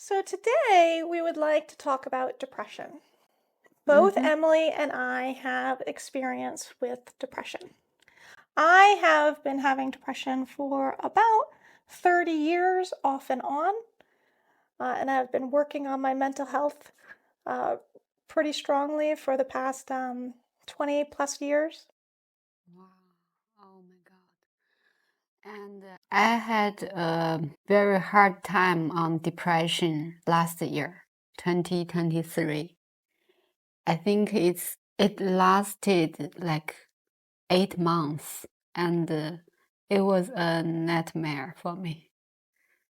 So today we would like to talk about depression. Both Mhm. Emily and I have experience with depression. I have been having depression for about 30 years off and on, and I've been working on my mental health uh, pretty strongly for the past 20 plus years. Wow. Oh my God. And I had a very hard time on depression last year, 2023. I think it lasted like 8 months, and it was a nightmare for me.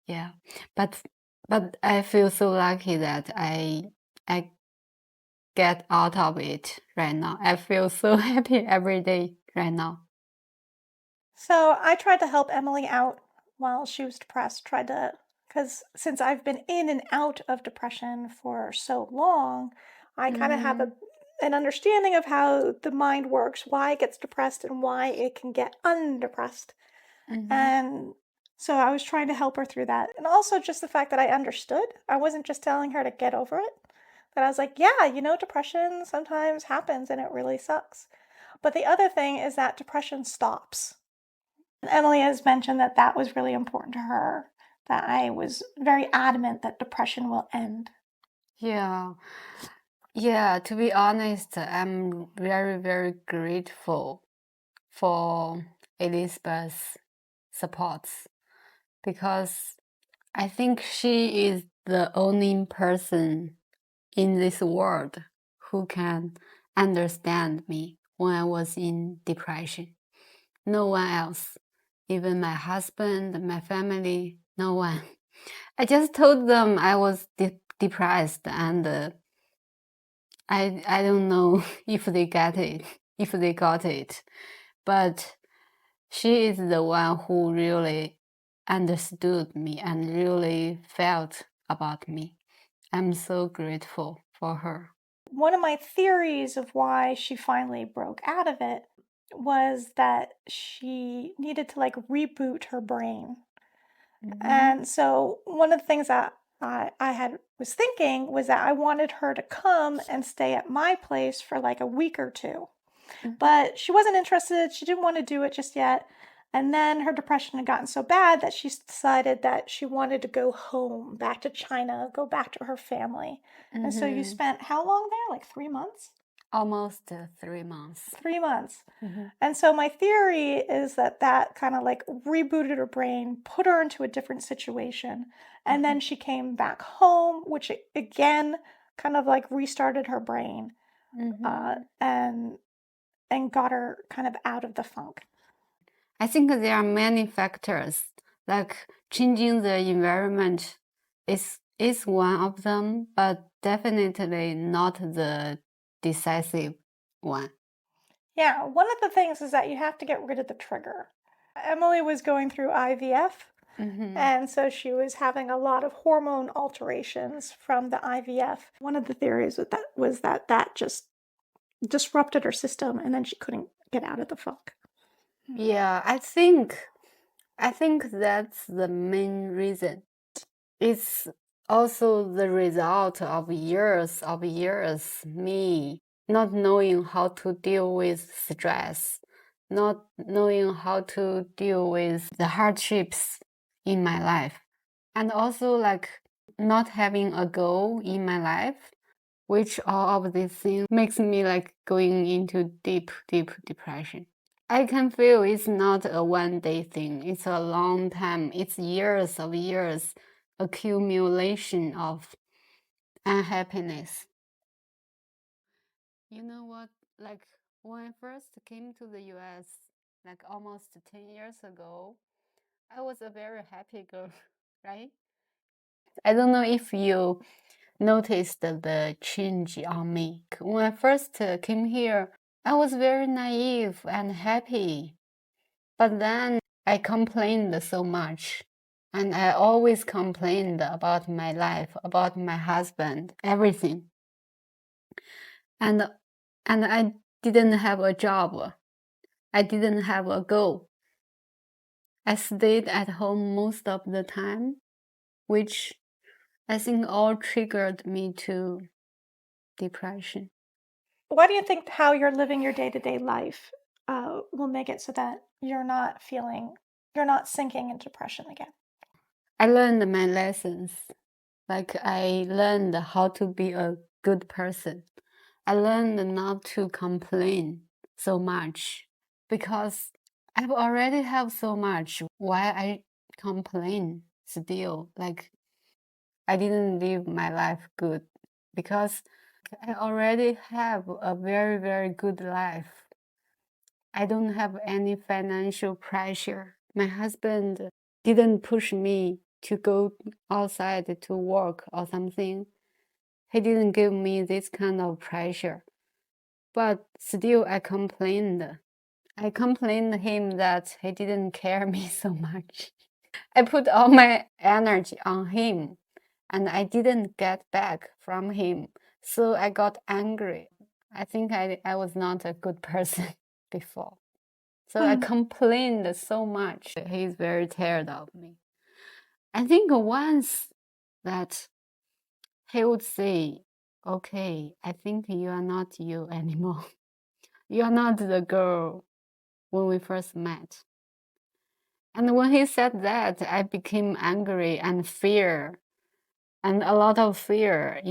Yeah, but but I feel so lucky that I get out of it right now. I feel so happy every day right now. So I tried to help Emily out while she was depressed, because since I've been in and out of depression for so long, I kind of have Mhm. an understanding of how the mind works, why it gets depressed, and why it can get undepressed. Mhm. And so I was trying to help her through that. And also just the fact that I understood. I wasn't just telling her to get over it, but I was like, yeah, depression sometimes happens and it really sucks. But the other thing is that depression stops. Emily has mentioned that that was really important to her, that I was very adamant that depression will end. Yeah. Yeah, to be honest, I'm very, very grateful for Elizabeth's supports because I think she is the only person in this world who can understand me when I was in depression. No one else, even my husband, my family, no one. I just told them I was depressed, and I don't know if they got it, but she is the one who really understood me and really felt about me. I'm so grateful for her. One of my theories of why she finally broke out of it was that she needed to like reboot her brain. Mhm. And so one of the things that I was thinking was that I wanted her to come and stay at my place for like a week or two. Mhm. But she wasn't interested. She didn't want to do it just yet. And then her depression had gotten so bad that she decided that she wanted to go home, back to China, go back to her family. And so you Mhm. spent how long there? Like 3 months? Almost 3 months. 3 months. Mhm. And so my theory is that that kind of like rebooted her brain, put her into a different situation. And then Mhm. she came back home, which again kind of like restarted her brain uh, Mhm. and and got her kind of out of the funk. I think there are many factors, like changing the environment is one of them, but definitely not the decisive one. Yeah, one of the things is that you have to get rid of the trigger. Emily was going through IVF, Mhm. and so she was having a lot of hormone alterations from the IVF. One of the theories was that just disrupted her system, and then she couldn't get out of the funk. Yeah, I think that's the main reason. It's also the result of years me not knowing how to deal with stress, not knowing how to deal with the hardships in my life, and also like not having a goal in my life, which all of these things makes me like going into deep, deep depression. I can feel it's not a one day thing. It's a long time. It's years of years accumulation of unhappiness. You know what? Like when I first came to the US, like almost 10 years ago, I was a very happy girl, right? I don't know if you noticed the change on me. When I first came here, I was very naive and happy. But then I complained so much. And I always complained about my life, about my husband, everything. And and I didn't have a job. I didn't have a goal. I stayed at home most of the time, which I think all triggered me to depression. Why do you think how you're living your day-to-day life, will make it so that you're not sinking into depression again? I learned my lessons. Like I learned how to be a good person. I learned not to complain so much because I've already have so much. Why I complain still? Like I didn't live my life good because I already have a very, very good life. I don't have any financial pressure. My husband didn't push me to go outside to work or something. He didn't give me this kind of pressure. But still I complained. I complained him that he didn't care me so much. I put all my energy on him and I didn't get back from him. So I got angry. I think I was not a good person before. So I Mm. complained so much. He's very tired of me. I think once that he would say, okay, I think you are not you anymore. You are not the girl when we first met. And when he said that, I became angry and fear, and a lot of fear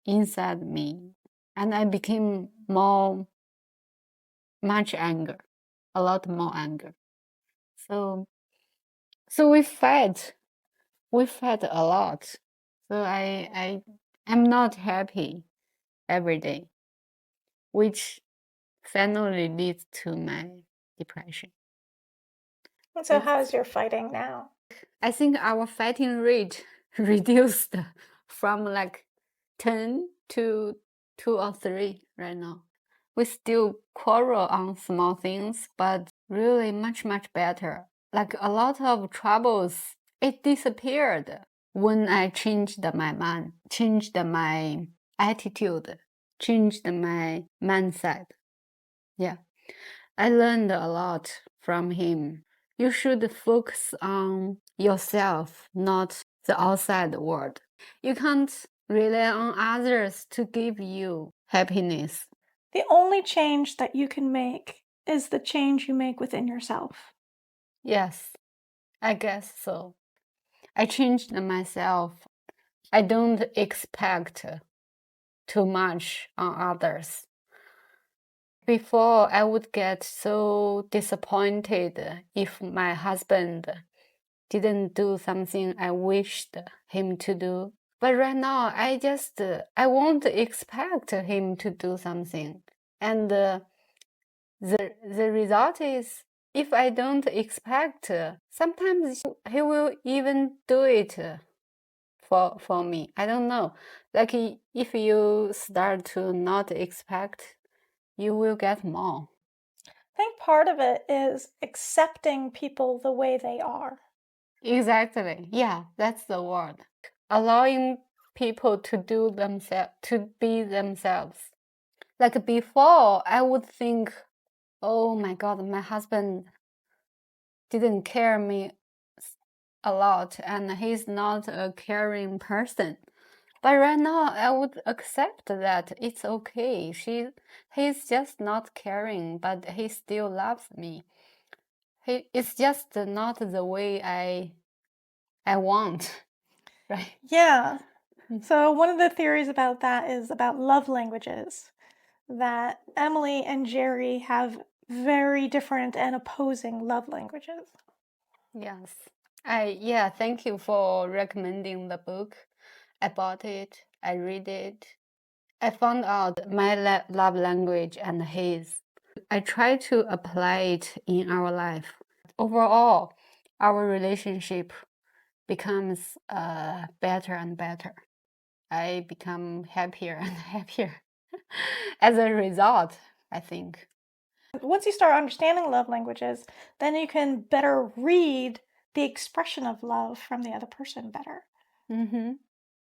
inside me. And I became much anger, a lot more anger. So we fight. We fight a lot. So I'm not happy every day, which finally leads to my depression. And so how's your fighting now? I think our fighting rate reduced from like 10 to 2 or 3 right now. We still quarrel on small things, but really much, much better. Like a lot of troubles, it disappeared when I changed my mind, changed my attitude, changed my mindset. Yeah, I learned a lot from him. You should focus on yourself, not the outside world. You can't rely on others to give you happiness. The only change that you can make is the change you make within yourself. Yes, I guess so. I changed myself. I don't expect too much on others. Before, I would get so disappointed if my husband didn't do something I wished him to do. But right now, I won't expect him to do something. And the result is, if I don't expect, sometimes he will even do it for me. I don't know. Like if you start to not expect, you will get more. I think part of it is accepting people the way they are. Exactly. Yeah, that's the word. Allowing people to be themselves. Like before, I would think, oh my God, my husband didn't care me a lot and he's not a caring person. But right now, I would accept that it's okay. He's just not caring, but he still loves me. It's just not the way I want, right? Yeah. So one of the theories about that is about love languages, that Emily and Jerry have very different and opposing love languages. Yes. Yeah, thank you for recommending the book. I bought it, I read it. I found out my love language and his. I try to apply it in our life. Overall, our relationship becomes better and better. I become happier and happier as a result, I think. Once you start understanding love languages, then you can better read the expression of love from the other person better. Mm-hmm.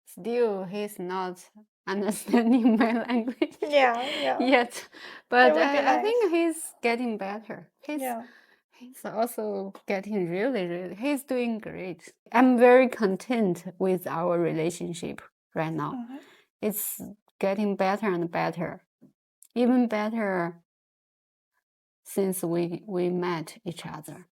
Still, he's not understanding my language Yeah, yeah. yet, It but would be I nice. think he's getting better. Yeah. He's also getting really, he's doing great. I'm very content with our relationship right now. Mhm. It's getting better and better, even better since we met each other.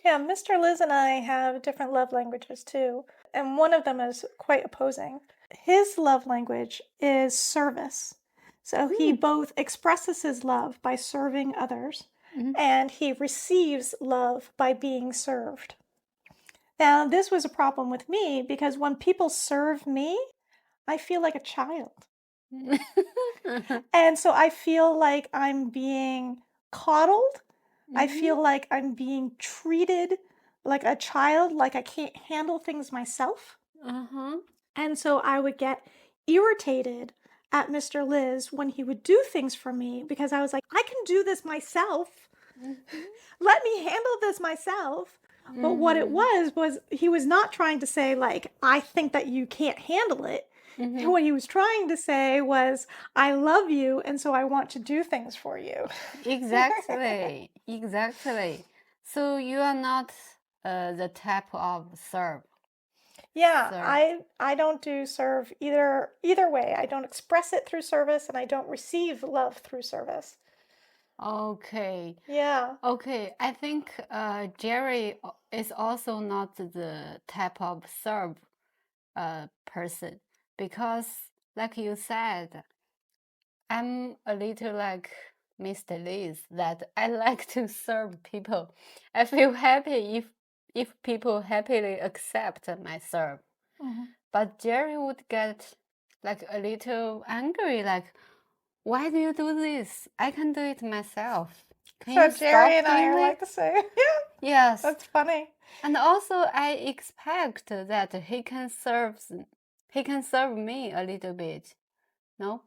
Yeah, Mr. Liz and I have different love languages too, and one of them is quite opposing. His love language is service. So he both expresses his love by serving others, and he receives love by being served. Now, this was a problem with me because when people serve me, I feel like a child. And so I feel like I'm being coddled. I feel like I'm being treated like a child, like I can't handle things myself. Uh-huh. And so I would get irritated at Mr. Liz when he would do things for me because I was like, I can do this myself. Let me handle this myself. But what it was he was not trying to say, like, I think that you can't handle it. What he was trying to say was, I love you, and so I want to do things for you. Exactly, exactly. So you are not the type of serve. Yeah, Serve. I don't do serve either way. I don't express it through service, and I don't receive love through service. Okay. Yeah. Okay, I think Jerry is also not the type of serve person because, like you said, I'm a little like Mr. Liz that I like to serve people. I feel happy if people happily accept my serve. But Jerry would get like a little angry, like, why do you do this? I can do it myself. Can So you Jerry stop and I doing are it? like the same. Yeah, Yes. that's funny. And also I expect that he can serve me a little bit. No,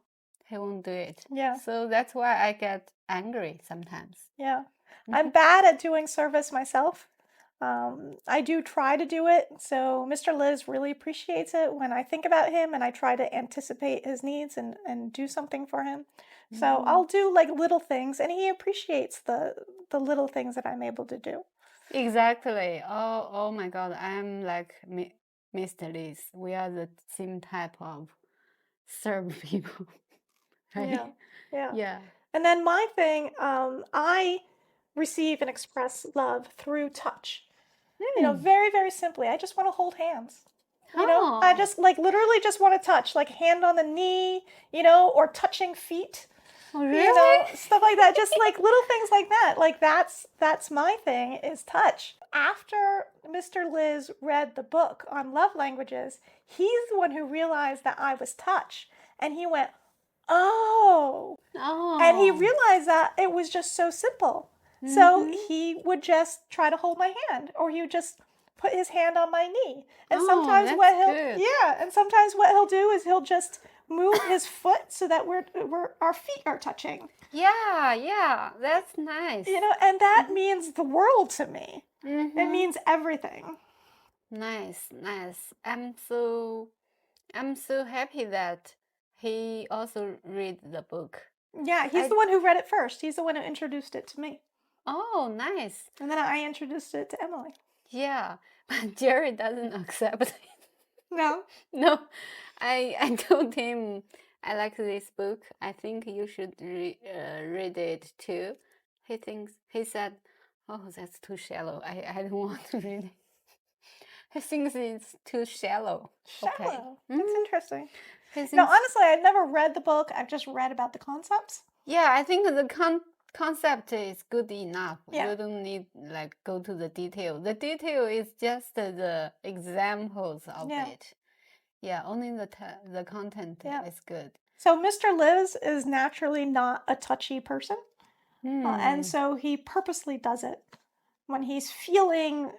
he won't do it. Yeah. So that's why I get angry sometimes. Yeah. I'm bad at doing service myself. I do try to do it. So Mr. Liz really appreciates it when I think about him and I try to anticipate his needs and do something for him. So I'll do like little things and he appreciates the little things that I'm able to do. Exactly. Oh my God. I'm like Mr. Liz. We are the same type of serve people, right? Yeah. Yeah. Yeah. And then my thing, I receive and express love through touch. You know, very, very simply. I just want to hold hands. You know, I just like literally just want to touch, like hand on the knee, you know, or touching feet, Oh, you know, really? stuff like that. Just like little things like that. Like that's my thing is touch. After Mr. Liz read the book on love languages, he's the one who realized that I was touch. And he went, oh. And he Oh. realized that it was just so simple. So he would just try to hold my hand, or he would just put his hand on my knee. And Oh, sometimes that's what he'll good. and sometimes what he'll do is he'll just move his foot so that we're our feet are touching. Yeah, that's nice. You know, and that means the world to me. It means everything. Nice. I'm so happy that he also read the book. Yeah, he's the one who read it first. He's the one who introduced it to me. Oh, nice. And then I introduced it to Emily. Yeah, but Jerry doesn't accept it. No. No, I told him I like this book. I think you should read it too. He said, "Oh, that's too shallow. I don't want to read it." He thinks it's too shallow. Okay. Shallow. That's interesting. He No, thinks, honestly, I've never read the book. I've just read about the concepts. yeah, I think the concept is good enough. Yeah. You don't need like go to the detail. The detail is just the examples of Yeah. it. Yeah, only the content Yeah. is good. So Mr. Liz is naturally not a touchy person. And so he purposely does it. When he's feeling,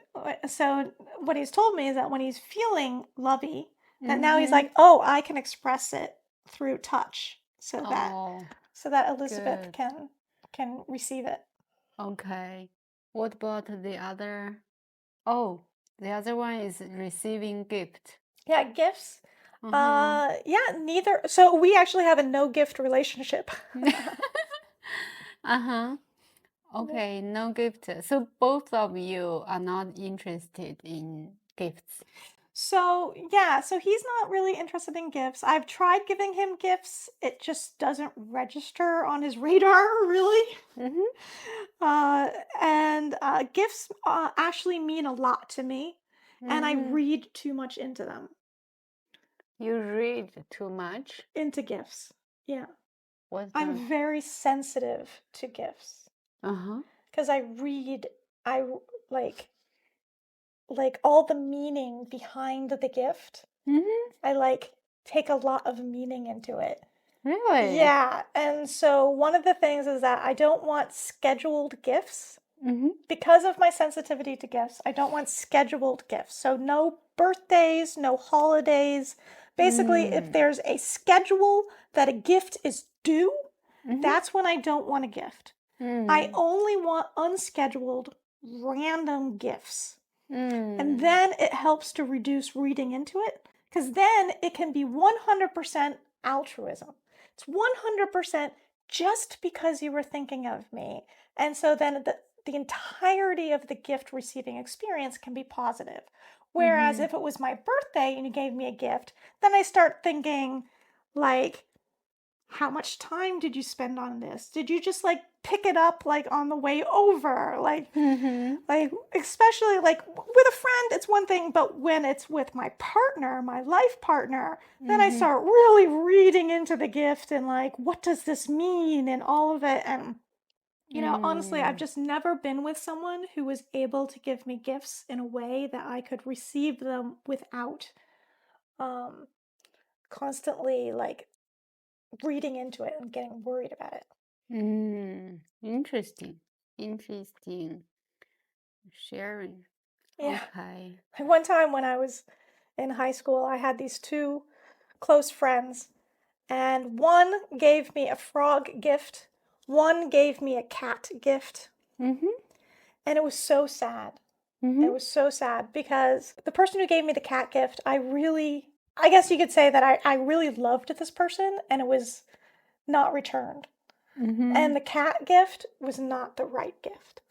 so what he's told me is that when he's feeling lovey, that now he's like, oh, I can express it through touch so that Elizabeth good. can receive it. Okay. What about the other? Oh, the other one is receiving gift. Yeah, gifts. Yeah, neither. So we actually have a no gift relationship. Okay, no gift. So both of you are not interested in gifts. So, yeah, so he's not really interested in gifts. I've tried giving him gifts. It just doesn't register on his radar, really. Mm-hmm. Uh, and gifts actually mean a lot to me, and I Mm-hmm. read too much into them, You read too much. into gifts. Yeah. What's I'm that? very sensitive to gifts Uh-huh. because I like all the meaning behind the gift. Mm-hmm. I like take a lot of meaning into it. Really? Yeah, and so one of the things is that I don't want scheduled gifts. Mm-hmm. Because of my sensitivity to gifts, I don't want scheduled gifts. So no birthdays, no holidays. Basically, if Mm. there's a schedule that a gift is due, Mm-hmm. that's when I don't want a gift. I Mm. only want unscheduled, random gifts. And Mm. then it helps to reduce reading into it because then it can be 100% altruism. It's 100% just because you were thinking of me. And so then the entirety of the gift receiving experience can be positive. Whereas Mm-hmm. if it was my birthday and you gave me a gift, then I start thinking, like, how much time did you spend on this? Did you just like pick it up like on the way over? Mm-hmm. Like especially like with a friend, it's one thing, but when it's with my partner, my life partner, then I Mm-hmm. start really reading into the gift and like, what does this mean and all of it. And honestly, I've Mm. just never been with someone who was able to give me gifts in a way that I could receive them without um constantly like reading into it and getting worried about it. Mm. Interesting. Interesting sharing. Yeah. Okay. One time when I was in high school, I had these two close friends, and one gave me a frog gift, one gave me a cat gift, Mm-hmm. and it was so sad. Mm-hmm. It was so sad because the person who gave me the cat gift, I guess you could say that I really loved this person, and it was not returned. Mm-hmm. And the cat gift was not the right gift.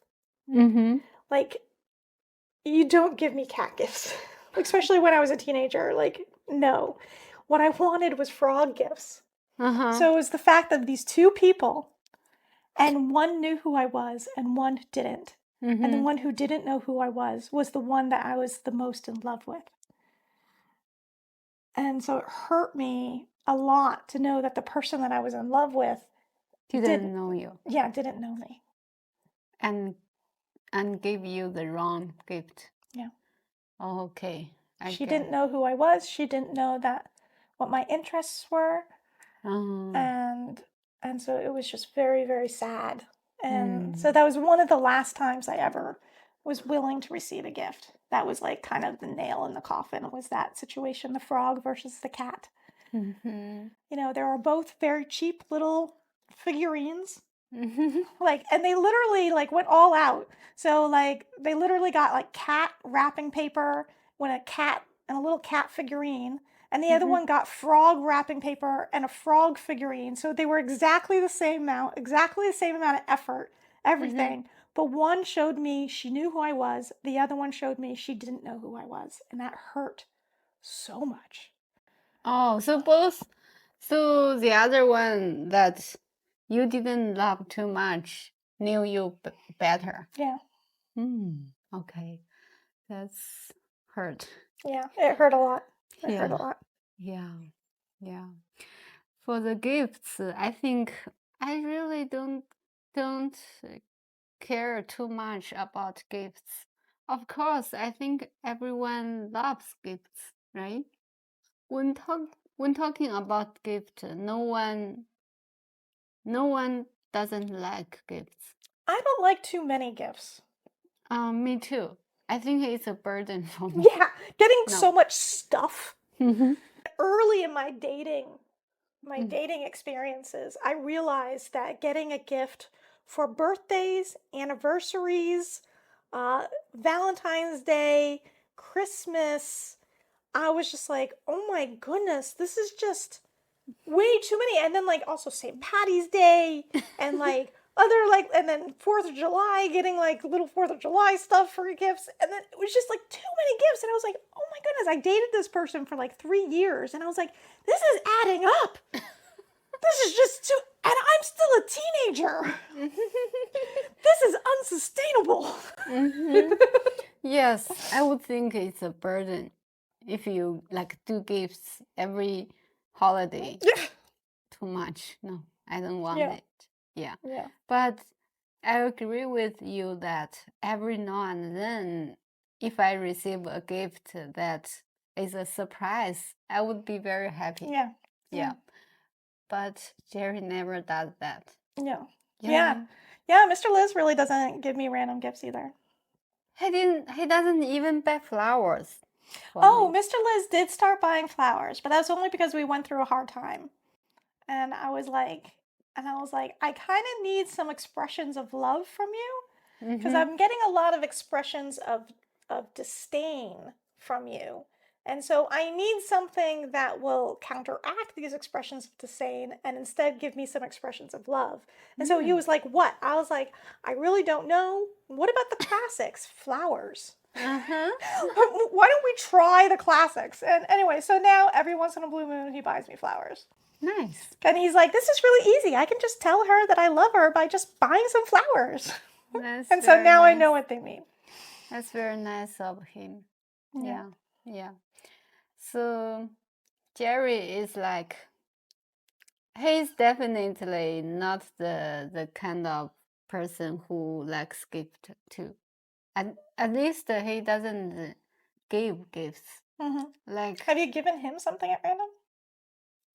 Mm-hmm. Like, you don't give me cat gifts, especially when I was a teenager. Like, no. What I wanted was frog gifts. Uh-huh. So it was the fact that these two people, and one knew who I was and one didn't. And the Mm-hmm. one who didn't know who I was the one that I was the most in love with. And so it hurt me a lot to know that the person that I was in love with Didn't didn't, know you yeah, didn't know me. and and gave you the wrong gift. Yeah. Okay, I She get didn't it. know who I was. She didn't know that what my interests were. Uh, And so it was just very, very sad. And so mm, that was one of the last times I ever was willing to receive a gift. That was like kind of the nail in the coffin, was that situation, the frog versus the cat. mm-hmm. There are both very cheap little figurines. Mm-hmm. Like, and they literally like went all out. So like they literally got like cat wrapping paper when a cat and a little cat figurine, and the other Mm-hmm. one got frog wrapping paper and a frog figurine. So they were exactly the same amount, exactly the same amount of effort, Mm-hmm. everything. But one showed me she knew who I was, the other one showed me she didn't know who I was, and that hurt so much. Oh, so the other one that you didn't love too much knew you better. Yeah. Okay, that's hurt. Yeah, it hurt a lot. It hurt a Yeah, lot. yeah, yeah. For the gifts, I think I really don't care too much about gifts. Of course, I think everyone loves gifts, right? When talking about gift, no one doesn't like gifts. I don't like too many gifts. Me too. I think it's a burden for me. Yeah, getting No. so much stuff. Mm-hmm. Early in my dating experiences, I realized that getting a gift for birthdays, anniversaries, Valentine's Day, Christmas, I was just like, oh my goodness, this is just way too many. And then like also St. Patty's Day and like other like, and then 4th of July, getting like little 4th of July stuff for gifts. And then it was just like too many gifts. And I was like, oh my goodness, I dated this person for like 3 years. And I was like, this is adding up. This is just too, and I'm still a teenager. This is unsustainable. Yes, I would think it's a burden if you like do gifts every holiday. Too much. No, I don't want Yeah. it. Yeah. Yeah. But I agree with you that every now and then, if I receive a gift that is a surprise, I would be very happy. Yeah. Yeah. But Jerry never does that. Yeah. You Yeah. know? Yeah. Mr. Liz really doesn't give me random gifts either. He doesn't even buy flowers for Oh, me. Mr. Liz did start buying flowers, but that's only because we went through a hard time. And I was like, I kind of need some expressions of love from you because I'm getting a lot of expressions of disdain from you. And so I need something that will counteract these expressions of disdain and instead give me some expressions of love. And so he was like, what? I was like, I really don't know. What about the classics? Flowers. Why don't we try the classics? And anyway, so now every once in a blue moon, he buys me flowers. Nice. And he's like, this is really easy. I can just tell her that I love her by just buying some flowers. And so now I know what they mean. That's very nice of him. Yeah. So Jerry is like, he's definitely not the kind of person who likes gift too. At least he doesn't give gifts. Like, have you given him something at random?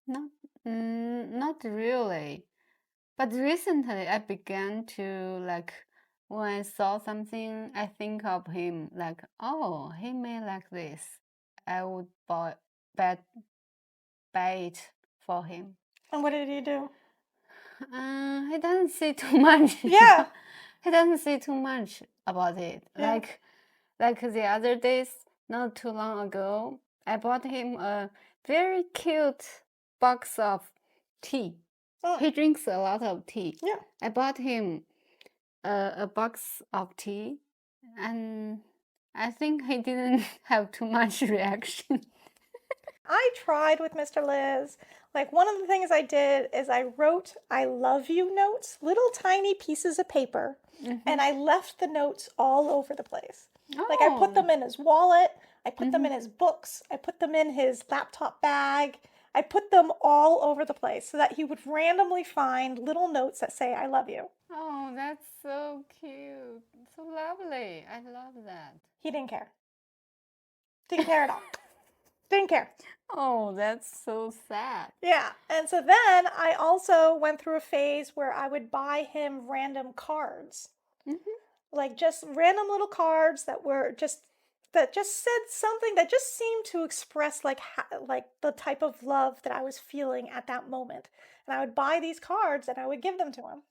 No, not really. But recently I began to like, when I saw something, I think of him like, oh, he may like this. I would buy it for him. And what did he do? He doesn't say too much. Yeah. He doesn't say too much about it. Yeah. Like the other days, not too long ago, I bought him a very cute box of tea. He drinks a lot of tea. Yeah. I bought him a box of tea, and I think he didn't have too much reaction. I tried with Mr. Liz. Like, one of the things I did is I wrote I love you notes, little tiny pieces of paper, and I left the notes all over the place. Like, I put them in his wallet, I put them in his books, I put them in his laptop bag. I put them all over the place so that he would randomly find little notes that say, I love you. Oh, that's so cute. So lovely. I love that. He didn't care. Didn't care at all. Didn't care. Oh, that's so sad. Yeah. And so then I also went through a phase where I would buy him random cards. Like just random little cards that just said something that just seemed to express like the type of love that I was feeling at that moment. And I would buy these cards and I would give them to him.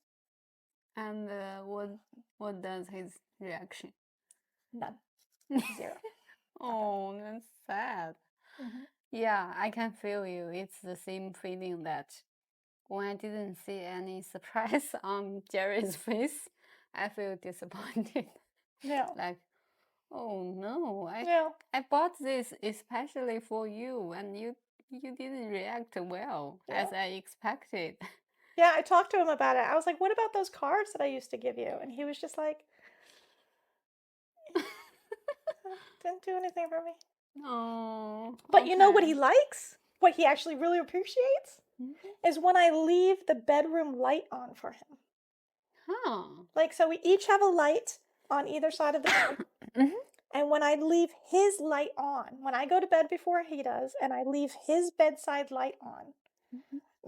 And what does his reaction? None. 0. Oh, that's sad. Yeah, I can feel you. It's the same feeling that when I didn't see any surprise on Jerry's face, I feel disappointed. Yeah. Like, oh no, I bought this especially for you, and you didn't react well as I expected. Yeah, I talked to him about it. I was like, what about those cards that I used to give you? And he was just like, didn't do anything for me. Oh. But you know what he likes? What he actually really appreciates? Is when I leave the bedroom light on for him. Like, so we each have a light on either side of the bed. And when I leave his light on, when I go to bed before he does, and I leave his bedside light on,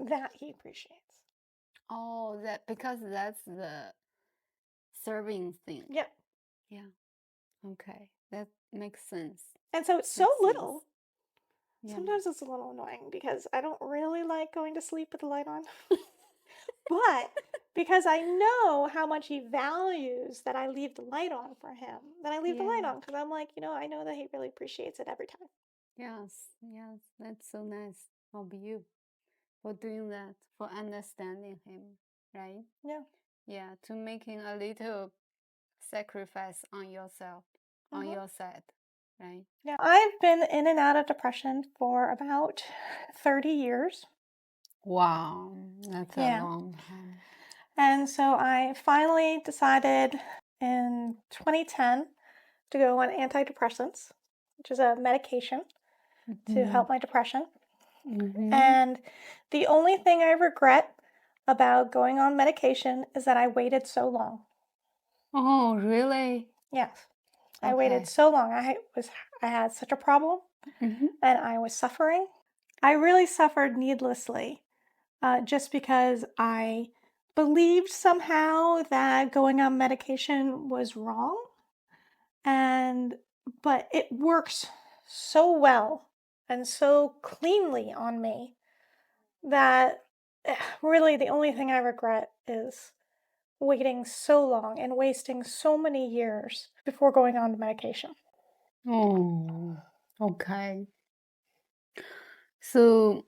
that he appreciates. Oh, because that's the serving thing. Yeah. Yeah. Okay, that makes sense. And so it's so little. Sometimes it's a little annoying because I don't really like going to sleep with the light on. But because I know how much he values that I leave the light on for him, then I leave the light on because I'm like, I know that he really appreciates it every time. Yes, that's so nice of you for doing that, for understanding him, right? Yeah. Yeah, to making a little sacrifice on yourself, on Mhm. your side, right? Yeah, I've been in and out of depression for about 30 years. Wow, that's a Yeah. long time. And so I finally decided in 2010 to go on antidepressants, which is a medication to Mm-hmm. help my depression. Mm-hmm. And the only thing I regret about going on medication is that I waited so long. Oh, really? Yes, I waited Okay. so long. I had such a problem Mm-hmm. and I was suffering. I really suffered needlessly, just because I believed somehow that going on medication was wrong. And but it works so well and so cleanly on me that really the only thing I regret is waiting so long and wasting so many years before going on to medication. Oh, okay. So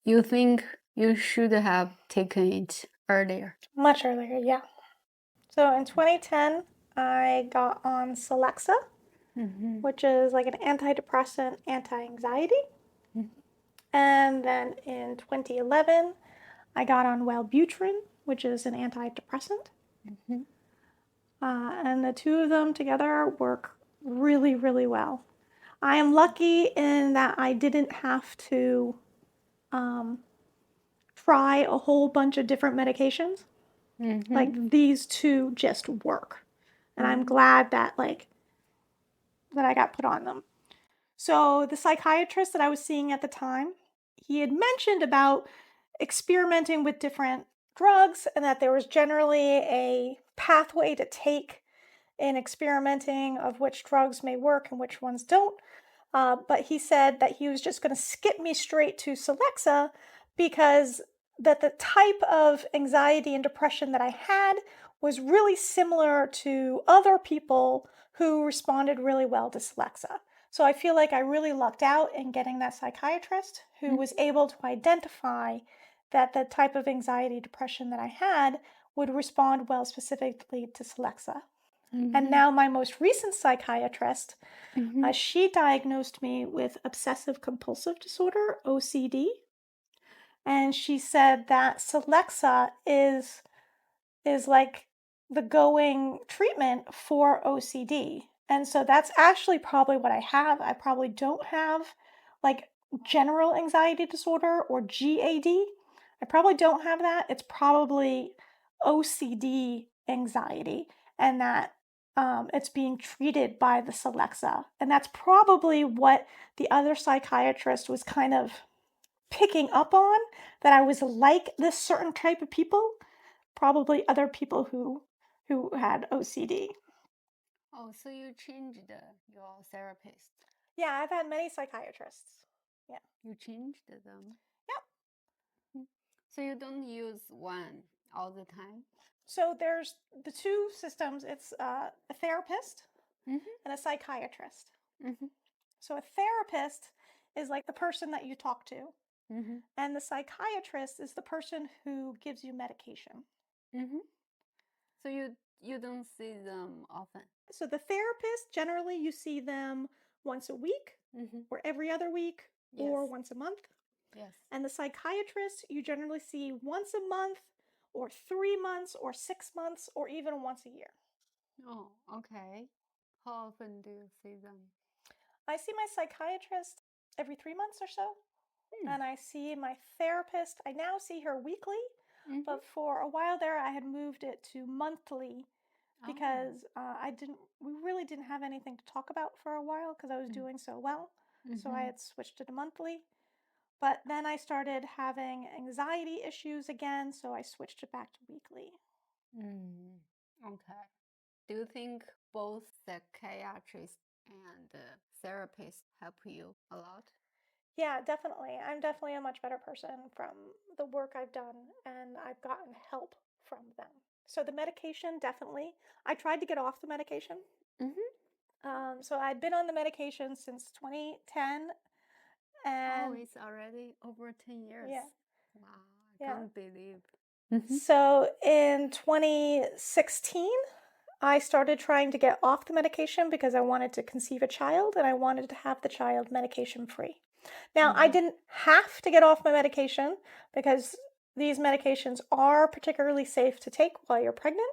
you think you should have taken it earlier? Much earlier, yeah. So in 2010, I got on Celexa, Mm-hmm. which is like an antidepressant, anti anxiety. And then in 2011, I got on Wellbutrin, which is an antidepressant. Mm-hmm. And the two of them together work really, really well. I am lucky in that I didn't have to um, try a whole bunch of different medications. Mm-hmm. Like these two just work, and I'm Mm-hmm. glad that that I got put on them. So the psychiatrist that I was seeing at the time, he had mentioned about experimenting with different drugs and that there was generally a pathway to take in experimenting of which drugs may work and which ones don't. But he said that he was just going to skip me straight to Celexa because that the type of anxiety and depression that I had was really similar to other people who responded really well to Celexa. So I feel like I really lucked out in getting that psychiatrist who was able to identify that the type of anxiety depression that I had would respond well specifically to Celexa. And Mm-hmm. now my most recent psychiatrist, Mm-hmm. she diagnosed me with obsessive compulsive disorder, OCD, and she said that Celexa is like the going treatment for OCD. And so that's actually probably what I have. I probably don't have like general anxiety disorder or GAD. I probably don't have that. It's probably OCD anxiety, and that it's being treated by the Celexa. And that's probably what the other psychiatrist was kind of picking up on, that I was like this certain type of people, probably other people who had OCD. Oh, so you changed your therapist. Yeah, I've had many psychiatrists. Yeah. You changed them. Yep. Mm. So you don't use one all the time? So there's the two systems. It's a therapist Mm-hmm. and a psychiatrist. Mm-hmm. So a therapist is like the person that you talk to, Mm-hmm. and the psychiatrist is the person who gives you medication. Mm-hmm. So you don't see them often. So the therapist, generally you see them once a week Mm-hmm. or every other week Yes. or once a month. Yes. And the psychiatrist you generally see once a month or 3 months or 6 months or even once a year. Oh, okay. How often do you see them? I see my psychiatrist every 3 months or so. Hmm. And I see my therapist, I now see her weekly, Mm-hmm. but for a while there I had moved it to monthly Oh. because we really didn't have anything to talk about for a while because I was doing so well. So I Mm-hmm. had switched it to monthly. But then I started having anxiety issues again, so I switched it back to weekly. Mm. Okay. Do you think both psychiatrist and therapist help you a lot? Yeah, definitely. I'm definitely a much better person from the work I've done, and I've gotten help from them. So the medication, definitely. I tried to get off the medication. Mm-hmm. So I'd been on the medication since 2010, Oh, and it's already over 10 years. yeah, Wow, I yeah. can't believe. So in 2016, I started trying to get off the medication because I wanted to conceive a child and I wanted to have the child medication free. Now, I didn't have to get off my medication because these medications are particularly safe to take while you're pregnant.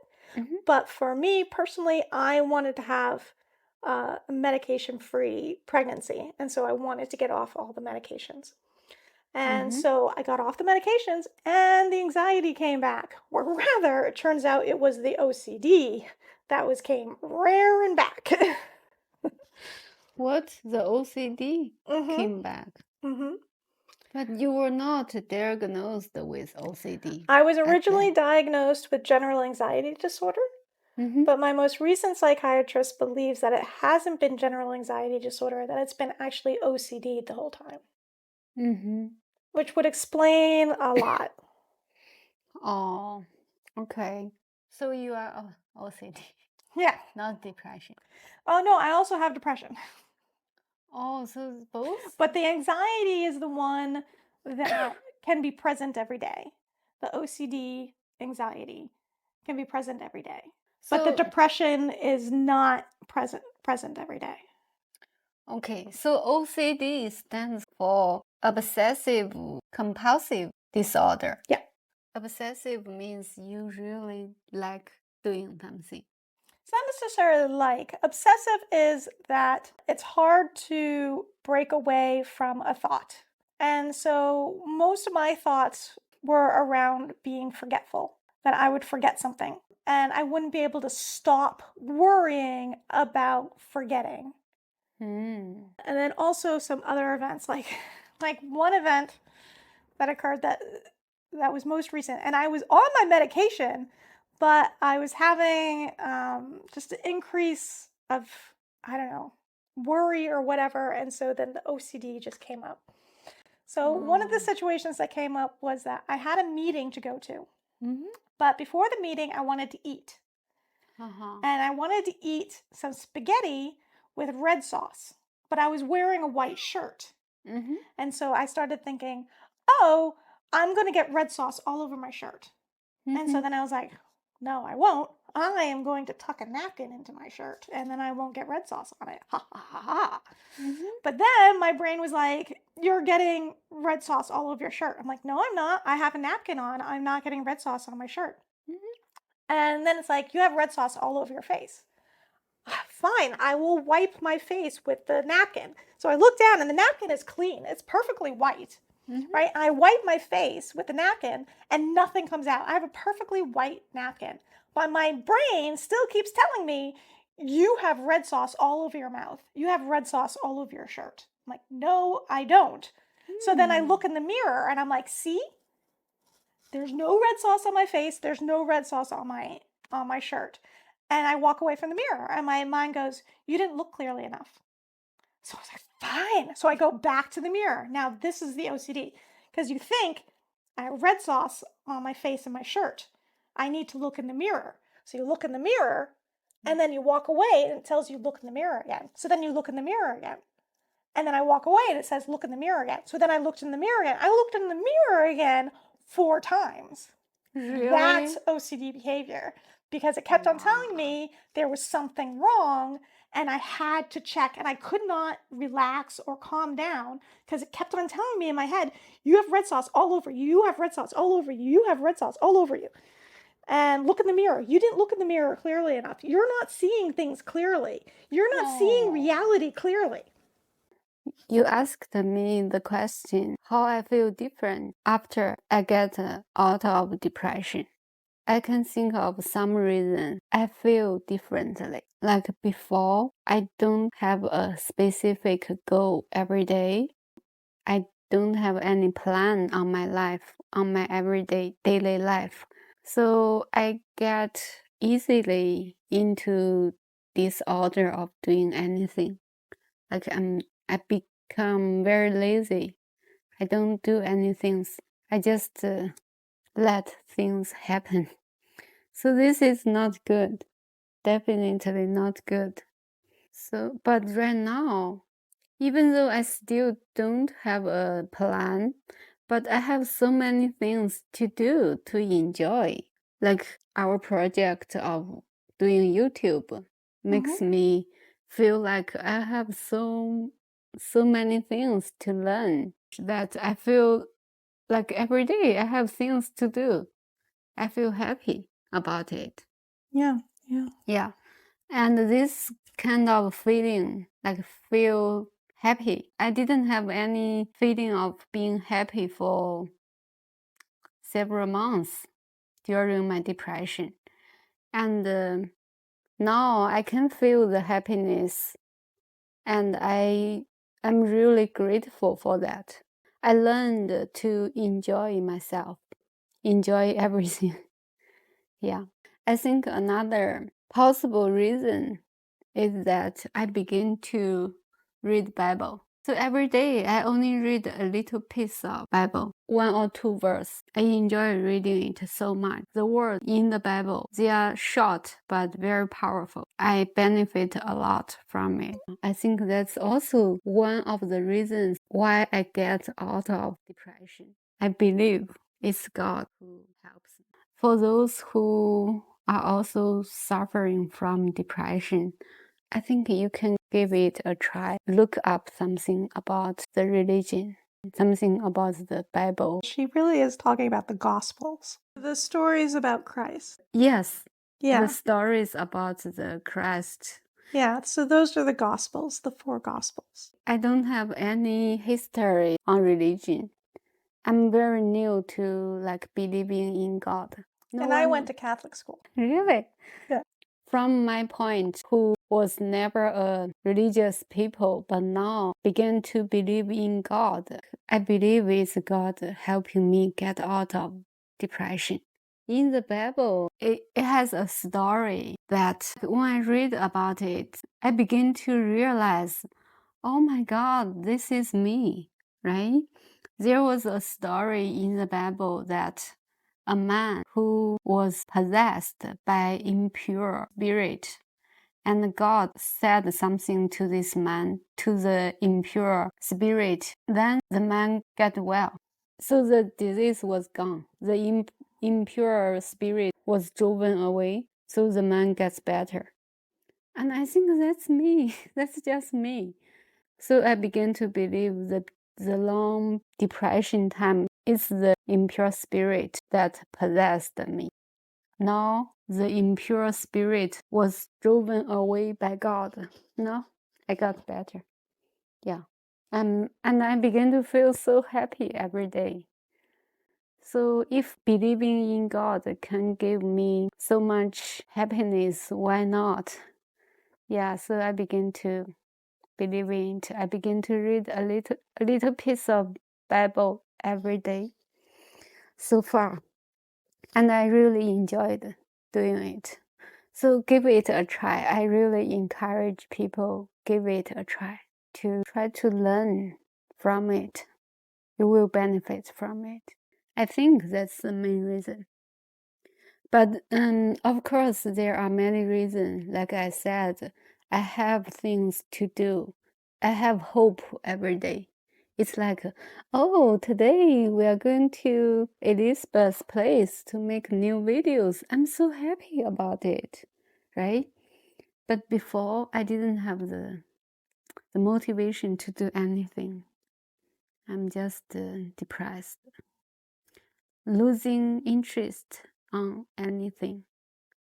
But for me personally, I wanted to have a medication free pregnancy. And so I wanted to get off all the medications. And so I got off the medications and the anxiety came back. Or rather, it turns out it was the OCD that came rearing back. What? The OCD Mm-hmm. came back? Mm-hmm. But you were not diagnosed with OCD. I was originally diagnosed with general anxiety disorder, but my most recent psychiatrist believes that it hasn't been general anxiety disorder, that it's been actually OCD the whole time, which would explain a lot. Oh, okay. So you are OCD, Yeah. not depression. Oh, no, I also have depression. Oh, so both? But the anxiety is the one that can be present every day. The OCD anxiety can be present every day. But the So, depression is not present every day. okay, so OCD stands for obsessive compulsive disorder. Yeah. Obsessive means you really like doing something. It's not necessarily like. Obsessive is that it's hard to break away from a thought. And so most of my thoughts were around being forgetful, that I would forget something and I wouldn't be able to stop worrying about forgetting. And then also some other events, like one event that occurred that was most recent, and I was on my medication, but I was having just an increase of, I don't know, worry or whatever, and so then the OCD just came up. So one of the situations that came up was that I had a meeting to go to, but before the meeting, I wanted to eat. And I wanted to eat some spaghetti with red sauce, but I was wearing a white shirt. And so I started thinking, oh, I'm going to get red sauce all over my shirt. And so then I was like, no, I won't. I am going to tuck a napkin into my shirt and then I won't get red sauce on it. Ha ha ha ha. But then my brain was like, you're getting red sauce all over your shirt. I'm like, no, I'm not. I have a napkin on. I'm not getting red sauce on my shirt. And then it's like, you have red sauce all over your face. Fine, I will wipe my face with the napkin. So I look down and the napkin is clean. It's perfectly white, right? I wipe my face with the napkin and nothing comes out. I have a perfectly white napkin. But my brain still keeps telling me, you have red sauce all over your mouth. You have red sauce all over your shirt. I'm like, no, I don't. So then I look in the mirror and I'm like, see? There's no red sauce on my face. There's no red sauce on my shirt. And I walk away from the mirror and my mind goes, you didn't look clearly enough. So I was like, fine. So I go back to the mirror. Now this is the OCD because you think I have red sauce on my face and my shirt. I need to look in the mirror. So you look in the mirror and then you walk away and it tells you look in the mirror again. So then you look in the mirror again. And then I walk away and it says look in the mirror again. So then I looked in the mirror again. I looked in the mirror again 4 times. Really? That's OCD behavior because it kept on telling me there was something wrong and I had to check and I could not relax or calm down because it kept on telling me in my head, you have red sauce all over you, you have red sauce all over you, you have red sauce all over you. And look in the mirror. You didn't look in the mirror clearly enough. You're not seeing things clearly. You're not seeing reality clearly. You asked me the question, how I feel different after I get out of depression. I can think of some reason I feel differently. Like before, I don't have a specific goal every day. I don't have any plan on my life, on my everyday daily life. So I get easily into this order of doing anything. Like I become very lazy. I don't do anything. I just let things happen. So this is not good. Definitely not good. So, but right now, even though I still don't have a plan, But I have so many things to do to enjoy. Like our project of doing YouTube makes me feel like I have so many things to learn that I feel like every day I have things to do. I feel happy about it. Yeah, yeah. Yeah. And this kind of feeling, like feel happy. I didn't have any feeling of being happy for several months during my depression. And now I can feel the happiness, and I'm really grateful for that. I learned to enjoy myself, enjoy everything. Yeah. I think another possible reason is that I begin to read Bible. So every day I only read a little piece of Bible, 1 or 2 verse. I enjoy reading it so much. The words in the Bible, they are short but very powerful. I benefit a lot from it. I think that's also one of the reasons why I get out of depression. I believe it's God who helps me. For those who are also suffering from depression, I think you can give it a try. Look up something about the religion, something about the Bible. She really is talking about the Gospels, the stories about Christ. Yes, the Yeah, stories about the Christ. yeah. So those are the Gospels, the 4 Gospels. I don't have any history on religion. I'm very new to like believing in God. And I went to Catholic school. Really? Yeah. From my point, who was never a religious people, but now began to believe in God. I believe it's God helping me get out of depression. In the Bible, it has a story that when I read about it, I begin to realize, oh my God, this is me, right? There was a story in the Bible that a man who was possessed by impure spirit, and God said something to this man, to the impure spirit. Then the man got well. So the disease was gone. The impure spirit was driven away. So the man gets better. And I think that's me. That's just me. So I began to believe that the long depression time is the impure spirit that possessed me. Now the impure spirit was driven away by God. Now I got better. Yeah. And I began to feel so happy every day. So if believing in God can give me so much happiness, why not? Yeah, so I began to believe in it. I begin to read a little piece of Bible every day so far, and I really enjoyed doing it. So give it a try. I really encourage people give it a try to learn from it. You will benefit from it. I think that's the main reason. But of course, there are many reasons. Like I said, I have things to do. I have hope every day. It's like, oh, today we are going to Elizabeth's place to make new videos. I'm so happy about it, right? But before, I didn't have the motivation to do anything. I'm just depressed, losing interest on anything.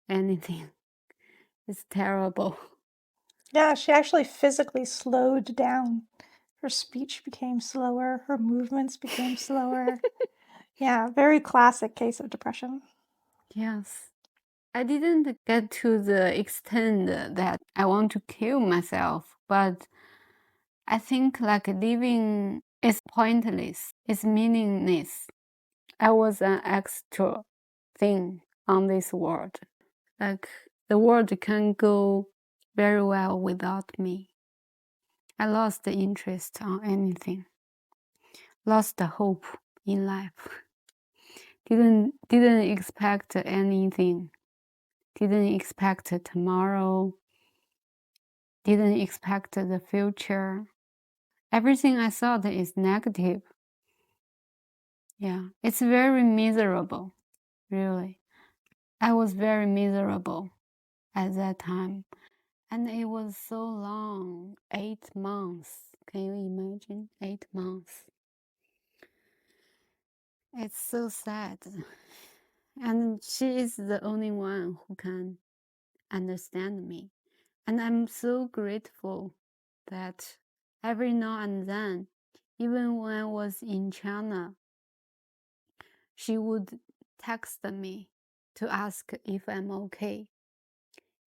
It's terrible. Yeah, she actually physically slowed down. Her speech became slower, her movements became slower. Yeah, very classic case of depression. Yes. I didn't get to the extent that I want to kill myself, but I think like living is pointless, it's meaningless. I was an extra thing on this world. Like the world can go very well without me. I lost the interest on anything, lost the hope in life. Didn't expect anything. Didn't expect tomorrow. Didn't expect the future. Everything I thought is negative. Yeah, it's very miserable, really. I was very miserable at that time. And it was so long, 8 months. Can you imagine? 8 months. It's so sad. And she is the only one who can understand me. And I'm so grateful that every now and then, even when I was in China, she would text me to ask if I'm okay.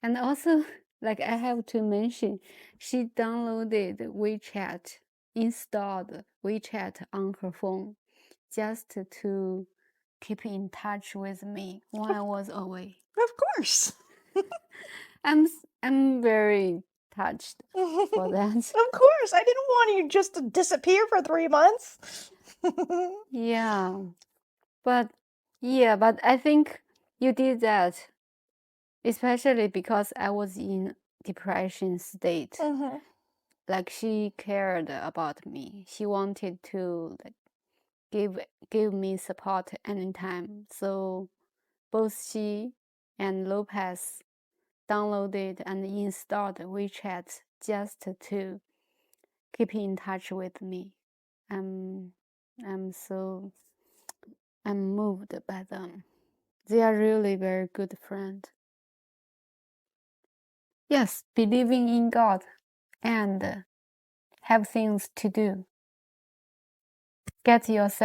And also, like I have to mention, she downloaded WeChat, installed WeChat on her phone just to keep in touch with me when I was away. Of course. I'm very touched for that. Of course. I didn't want you just to disappear for 3 months. Yeah. But I think you did that, especially because I was in depression state. Mhm. Like she cared about me. She wanted to like give me support anytime. So both she and Lopez downloaded and installed WeChat just to keep in touch with me. I'm moved by them. They are really very good friends. Yes, believing in God and have things to do. Get things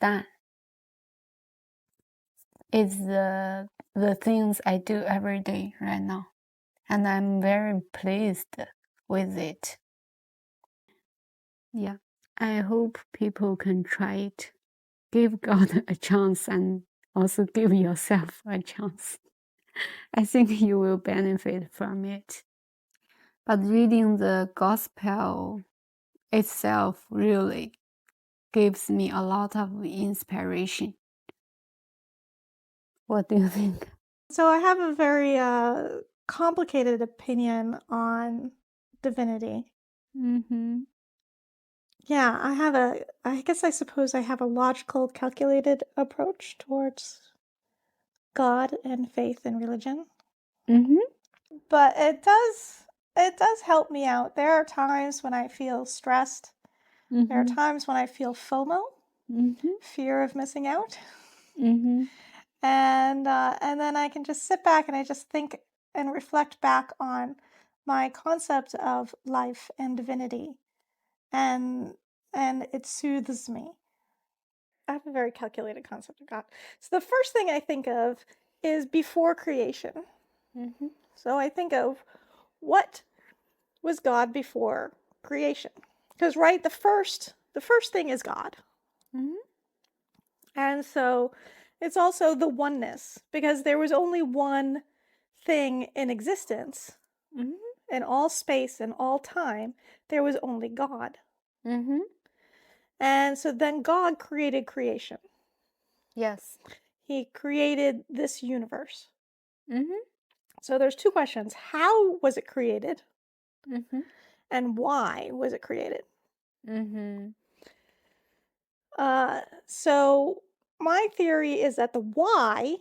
done is the things I do every day right now. And I'm very pleased with it. Yeah. I hope people can try it. Give God a chance and also give yourself a chance. I think you will benefit from it. But reading the gospel itself really gives me a lot of inspiration. What do you think? So I have a very complicated opinion on divinity. Mm-hmm. Yeah, I suppose I have a logical, calculated approach towards God and faith and religion. Mm-hmm. But it does help me out. There are times when I feel stressed. There are Mm-hmm. times when I feel FOMO, Mm-hmm. fear of missing out. Mm-hmm. And then I can just sit back and I just think and reflect back on my concept of life and divinity, and it soothes me. I have a very calculated concept of God. So the first thing I think of is before creation. Mm-hmm. So I think of what was God before creation, because right, the first thing is God. Mm-hmm. And so it's also the oneness, because there was only one thing in existence. Mm-hmm. In all space and all time, there was only God. Mm-hmm. And so then God created creation. Yes. He created this universe. Mm-hmm. So there's two questions. How was it created? Mm-hmm. And why was it created? Mm-hmm. So my theory is that the why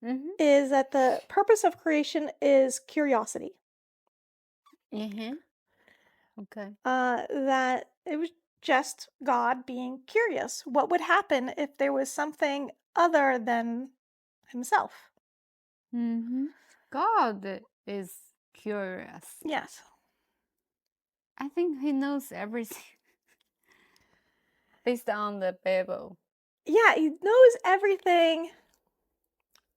Mm-hmm. is that the purpose of creation is curiosity. Mm-hmm. Okay. That it was just God being curious. What would happen if there was something other than himself? Mm-hmm. God is curious. Yes. I think he knows everything based on the Bible. Yeah, he knows everything.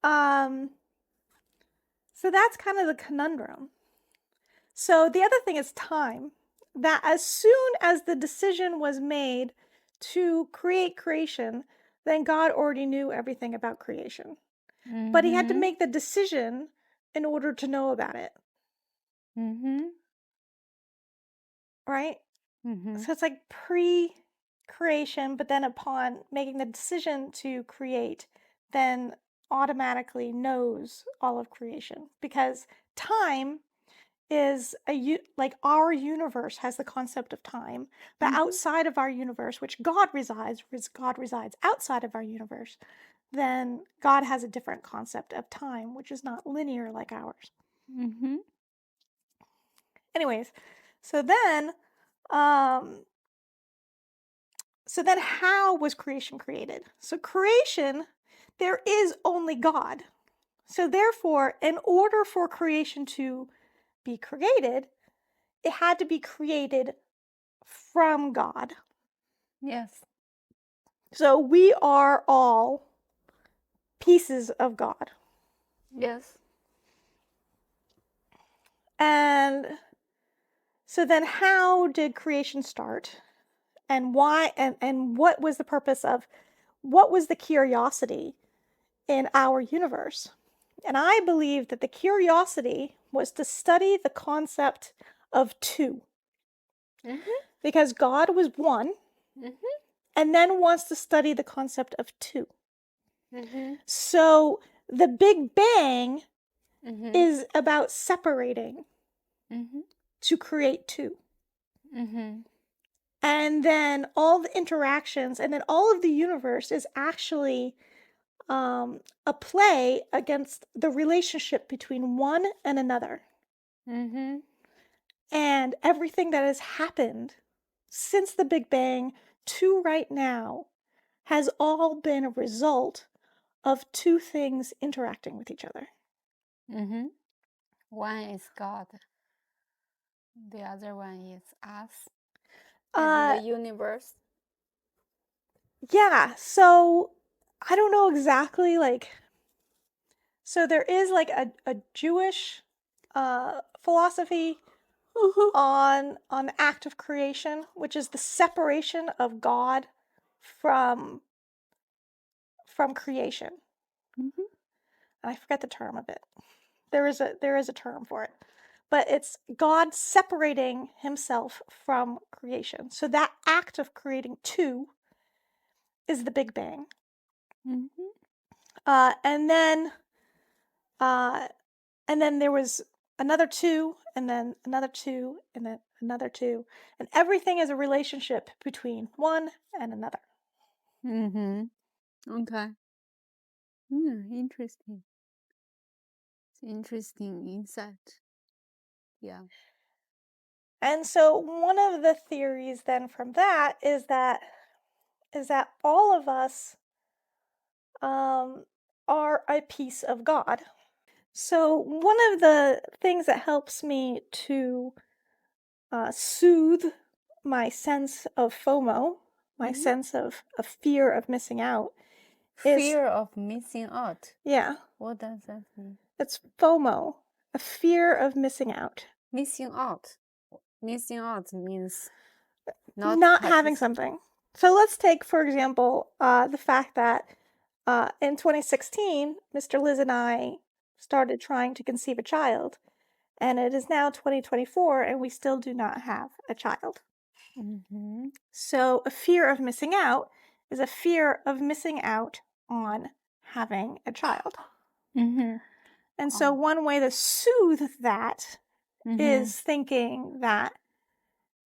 Um, so that's kind of the conundrum. So the other thing is time. That as soon as the decision was made to create creation, then God already knew everything about creation. But he had to Mm-hmm. make the decision in order to know about it, Mm-hmm. right? Mm-hmm. So it's like pre-creation, but then upon making the decision to create, then automatically knows all of creation, because time is like our universe has the concept of time, but Mhm. outside of our universe, which God resides outside of our universe, then God has a different concept of time, which is not linear like ours. Mhm. Anyways, so then um how was creation created? So creation, there is only God. So therefore, in order for creation to be created, it had to be created from God. Yes. So we are all pieces of God. Yes. And so then how did creation start? And why and what was the purpose of what was the curiosity in our universe? And I believe that the curiosity was to study the concept of two. Mhm. Because God was one Mhm. and then wants to study the concept of two. Mhm. So the Big Bang Mhm. is about separating Mhm. to create two. Mhm. And then all the interactions, and then all of the universe is actually a play against the relationship between one and another. Mhm. And everything that has happened since the Big Bang to right now has all been a result of two things interacting with each other. Mhm. One is God. The other one is us and the Uh, universe. yeah, so I don't know exactly like so there is like a Jewish philosophy on the act of creation, which is the separation of God from creation. Mhm. I forget the term of it. There is a term for it. But it's God separating himself from creation. So that act of creating two is the Big Bang. Mhm. Uh, and then uh, and then there was another two, and then another two, and then another two, and everything is a relationship between one and another. Mhm. Okay. Interesting. It's interesting insight. Yeah. And so one of the theories then from that is that all of us are a piece of God. So one of the things that helps me to soothe my sense of FOMO, my Mhm. sense of fear of missing out, is Fear of missing out. yeah, What does that mean? it's FOMO, a fear of missing out, Missing out. Missing out means not not having something. So let's take, for example, the fact that in 2016, Mr. Liz and I started trying to conceive a child, and it is now 2024, and we still do not have a child. Mhm. So, a fear of missing out is a fear of missing out on having a child. Mhm. And so, one way to soothe that Mhm. is thinking that,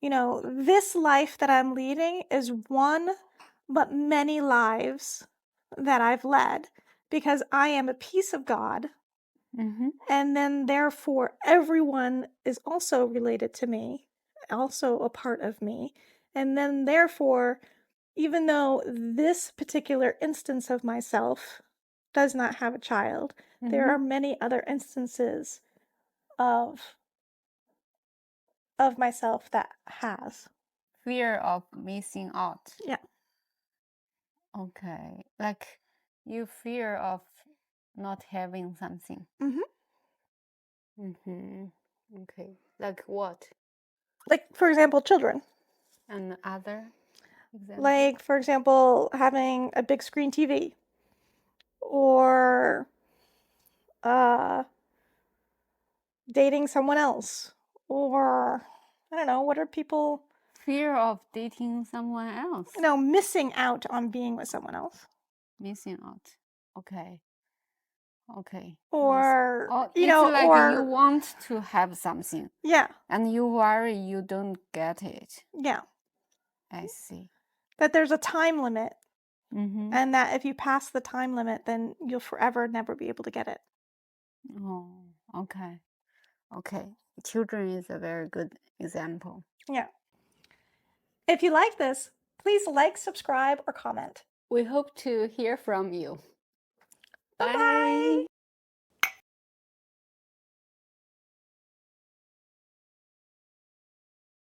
this life that I'm leading is one, but many lives that I've led because I am a piece of God. Mhm. And then, therefore, everyone is also related to me, also a part of me. And then, therefore, even though this particular instance of myself does not have a child, there are Mhm. many other instances of myself that has. Fear of missing out. Yeah. Okay. Like you fear of not having something. hmm Mhm. Okay. Like what? Like, for example, children. And other example? Like, for example, having a big screen TV or uh, dating someone else, or I don't know, what are people, Fear of dating someone else. missing out on being with someone else. Missing out. Okay. Okay. Or, Oh, you it's know, like you or want to have something yeah, and you worry you don't get it. yeah, I see. that there's a time limit, Mm-hmm. and that if you pass the time limit, then you'll forever never be able to get it. Oh, okay. Okay. Children is a very good example. Yeah. If you like this, please like, subscribe, or comment. We hope to hear from you. Bye-bye. Bye.